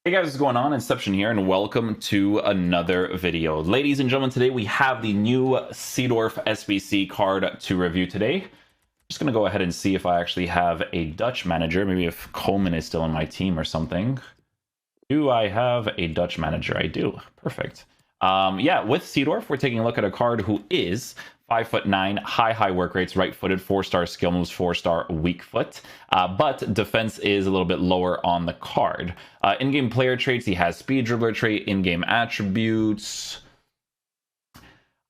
Hey guys, what's going on? Inception here, and welcome to another video. Ladies and gentlemen, today we have the new Seedorf SBC card to review today. Just going to go ahead and see if I actually have a Dutch manager, maybe if Coleman is still on my team or something. Do I have a Dutch manager? I do. Perfect. Yeah, with Seedorf, we're taking a look at a card who is 5'9", high work rates, right-footed, 4-star skill moves, 4-star weak foot, but defense is a little bit lower on the card. In-game player traits, he has speed dribbler trait, in-game attributes.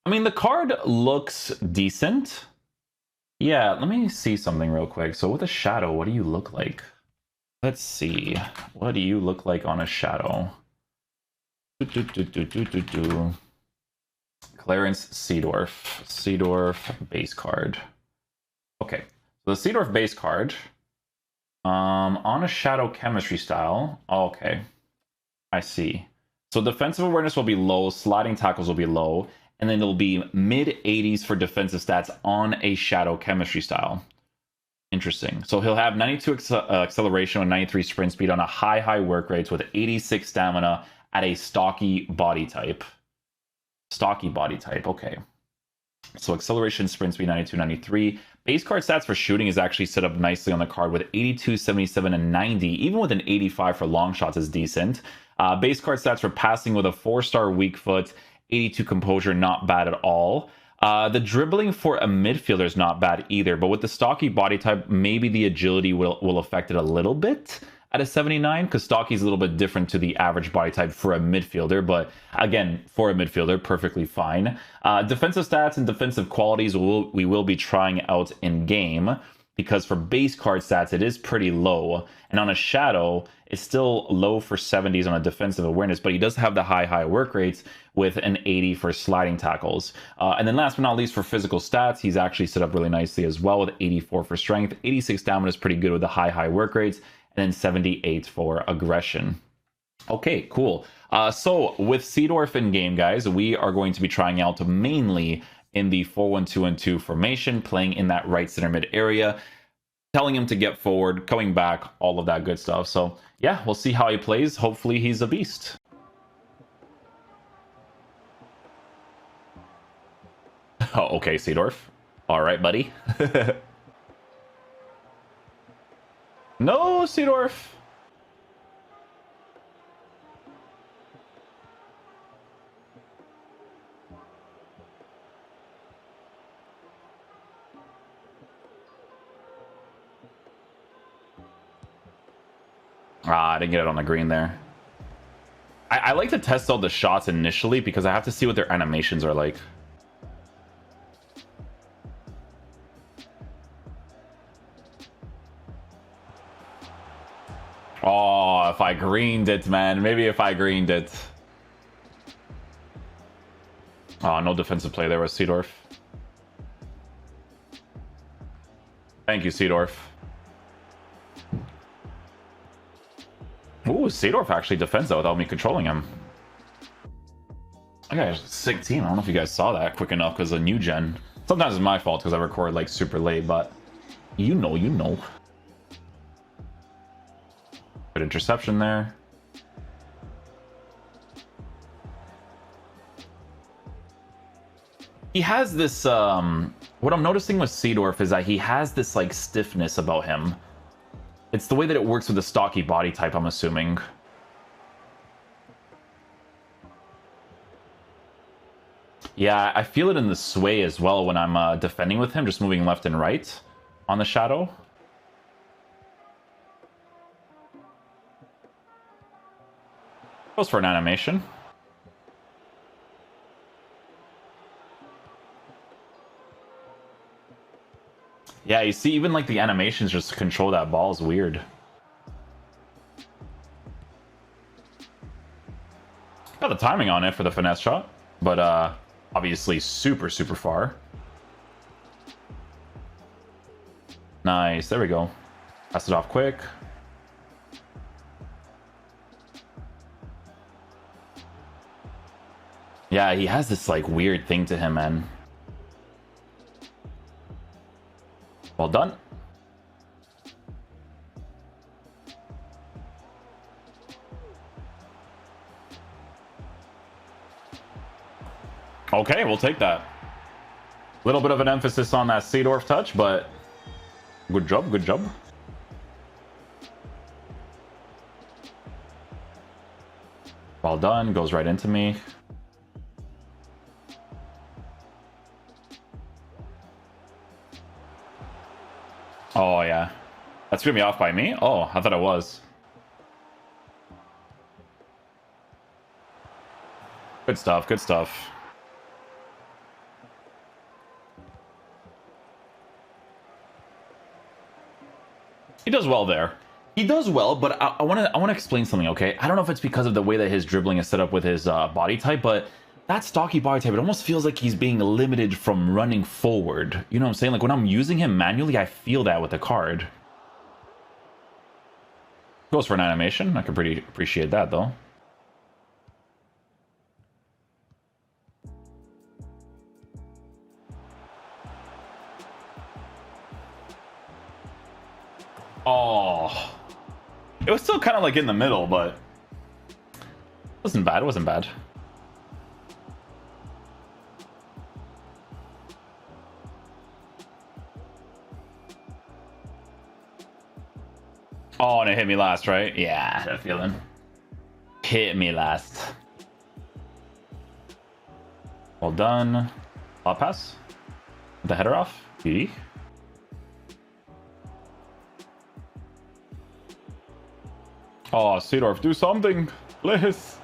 I mean, the card looks decent. Yeah, let me see something real quick. So with a shadow, what do you look like? Let's see. What do you look like on a shadow? Clarence Seedorf base card. Okay, so the Seedorf base card on a shadow chemistry style. Okay, I see. So defensive awareness will be low, sliding tackles will be low, and then it'll be mid 80s for defensive stats on a shadow chemistry style. Interesting. So he'll have 92 acceleration and 93 sprint speed on a high work rates with 86 stamina at a stocky body type. Stocky body type, okay. So acceleration, sprint speed, 92, 93. Base card stats for shooting is actually set up nicely on the card with 82, 77, and 90. Even with an 85 for long shots is decent. Base card stats for passing with a 4-star weak foot, 82 composure, not bad at all. The dribbling for a midfielder is not bad either, but with the stocky body type, maybe the agility will affect it a little bit at a 79, because stocky is a little bit different to the average body type for a midfielder, but again, for a midfielder, perfectly fine. Defensive stats and defensive qualities we will be trying out in game, because for base card stats, it is pretty low, and on a shadow, it's still low for 70s on a defensive awareness, but he does have the high work rates with an 80 for sliding tackles. And then last but not least, for physical stats, he's actually set up really nicely as well with 84 for strength, 86 stamina is pretty good with the high work rates, and then 78 for aggression. Okay, cool. So with Seedorf in game, guys, we are going to be trying out mainly in the 4-1-2-2 formation, playing in that right center mid area, telling him to get forward, coming back, all of that good stuff. So yeah, we'll see how he plays. Hopefully he's a beast. Oh, okay, Seedorf. All right, buddy. No, Seedorf. I didn't get it on the green there. I like to test out the shots initially because I have to see what their animations are like. Oh, if I greened it, man. Maybe if I greened it. Oh, no defensive play there with Seedorf. Thank you, Seedorf. Ooh, Seedorf actually defends that without me controlling him. That guy's a sick team. I don't know if you guys saw that quick enough because of new gen. Sometimes it's my fault because I record like super late, but you know. Good interception there. He has this, what I'm noticing with Seedorf is that he has this like stiffness about him. It's the way that it works with the stocky body type, I'm assuming. Yeah, I feel it in the sway as well when I'm defending with him, just moving left and right on the shadow. Goes for an animation. Yeah, you see, even like the animations just to control that ball is weird. Got the timing on it for the finesse shot, but obviously super far. Nice, there we go. Pass it off quick. Yeah, he has this like weird thing to him, man. Well done. Okay, we'll take that. Little bit of an emphasis on that Seedorf touch, but good job, good job. Well done, goes right into me. Oh, yeah. That threw me off by me? Oh, I thought it was. Good stuff, good stuff. He does well there. He does well, but I want to explain something, okay? I don't know if it's because of the way that his dribbling is set up with his body type, but that stocky body type, it almost feels like he's being limited from running forward. You know what I'm saying? Like when I'm using him manually, I feel that with the card. Goes for an animation. I can pretty appreciate that, though. Oh, it was still kind of like in the middle, but it wasn't bad. It wasn't bad. Oh, and it hit me last, right? Yeah, I had a feeling. Hit me last. Well done. Lob pass. The header off. Beauty. Oh, Seedorf, do something, please.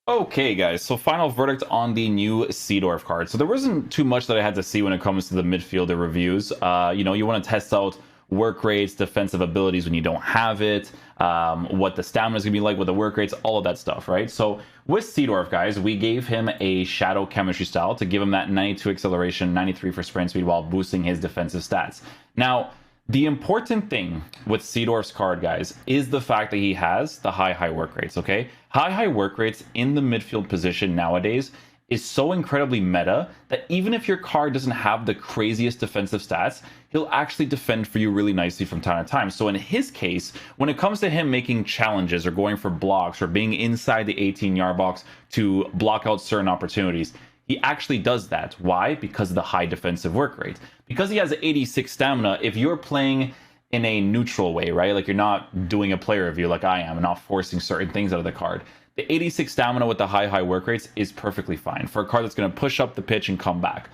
Okay, guys, so final verdict on the new Seedorf card. So there wasn't too much that I had to see when it comes to the midfielder reviews. You know, you want to test out work rates, defensive abilities when you don't have it, what the stamina is going to be like with the work rates, all of that stuff, right? So with Seedorf, guys, we gave him a shadow chemistry style to give him that 92 acceleration, 93 for sprint speed while boosting his defensive stats. Now, the important thing with Seedorf's card, guys, is the fact that he has the high work rates, okay? High work rates in the midfield position nowadays is so incredibly meta that even if your card doesn't have the craziest defensive stats, he'll actually defend for you really nicely from time to time. So in his case, when it comes to him making challenges or going for blocks or being inside the 18-yard box to block out certain opportunities, he actually does that. Why? Because of the high defensive work rate. Because he has 86 stamina, if you're playing in a neutral way, right? Like you're not doing a player review like I am and not forcing certain things out of the card. The 86 stamina with the high work rates is perfectly fine for a card that's going to push up the pitch and come back.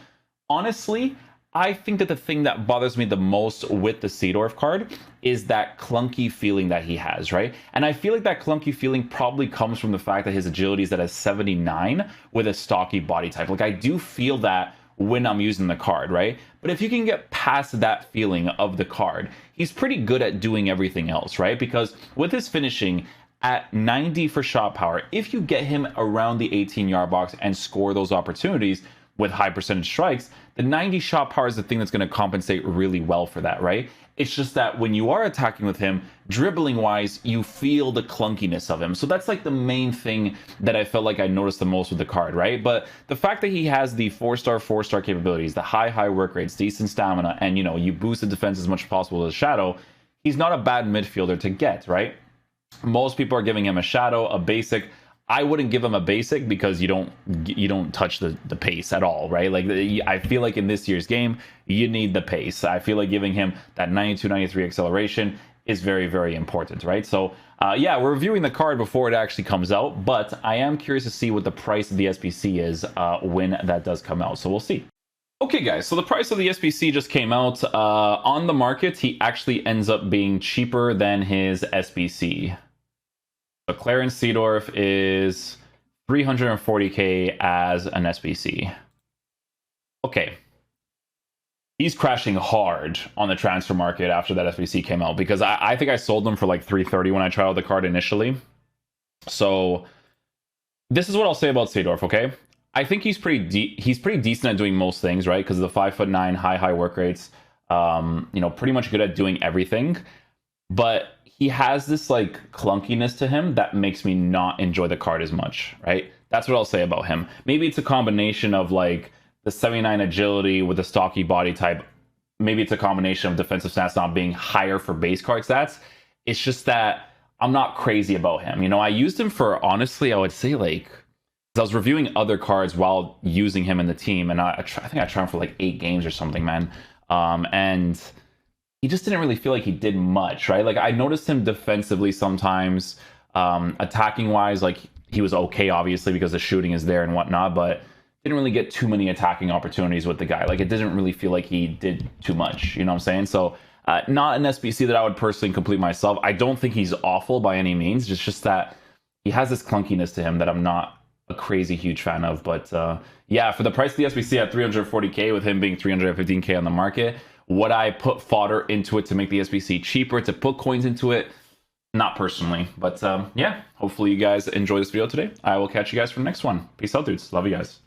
Honestly, I think that the thing that bothers me the most with the Seedorf card is that clunky feeling that he has, right? And I feel like that clunky feeling probably comes from the fact that his agility is at a 79 with a stocky body type. Like I do feel that when I'm using the card, right? But if you can get past that feeling of the card, he's pretty good at doing everything else, right? Because with his finishing at 90 for shot power, if you get him around the 18-yard box and score those opportunities with high percentage strikes, the 90 shot power is the thing that's going to compensate really well for that, right? It's just that when you are attacking with him, dribbling wise, you feel the clunkiness of him. So that's like the main thing that I felt like I noticed the most with the card, right? But the fact that he has the 4-star capabilities, the high work rates, decent stamina, and you know, you boost the defense as much as possible with a shadow, he's not a bad midfielder to get, right? Most people are giving him a shadow, a basic. I wouldn't give him a basic because you don't touch the pace at all, right? Like I feel like in this year's game, you need the pace. I feel like giving him that 92, 93 acceleration is very important, right? So yeah, we're reviewing the card before it actually comes out, but I am curious to see what the price of the SBC is when that does come out. So we'll see. Okay, guys, so the price of the SBC just came out. On the market, he actually ends up being cheaper than his SBC. So Clarence Seedorf is 340k as an SBC. Okay. He's crashing hard on the transfer market after that SBC came out because I think I sold him for like 330 when I tried out the card initially. So this is what I'll say about Seedorf, okay? I think he's pretty decent at doing most things, right? Because of the 5'9", high work rates, you know, pretty much good at doing everything. But he has this like clunkiness to him that makes me not enjoy the card as much, right? That's what I'll say about him. Maybe it's a combination of like the 79 agility with the stocky body type. Maybe it's a combination of defensive stats not being higher for base card stats. It's just that I'm not crazy about him. You know, I used him for, honestly, I would say like I was reviewing other cards while using him in the team, and I think I tried him for like 8 games or something, man. And he just didn't really feel like he did much, right? Like I noticed him defensively sometimes, attacking wise, like he was okay, obviously, because the shooting is there and whatnot, but didn't really get too many attacking opportunities with the guy. Like it didn't really feel like he did too much, you know what I'm saying? So not an SBC that I would personally complete myself. I don't think he's awful by any means. It's just that he has this clunkiness to him that I'm not a crazy huge fan of. But yeah, for the price of the SBC at 340k, with him being 315k on the market, would I put fodder into it to make the SBC cheaper, to put coins into it? Not personally. But yeah, hopefully you guys enjoy this video today. I will catch you guys for the next one. Peace out, dudes. Love you guys.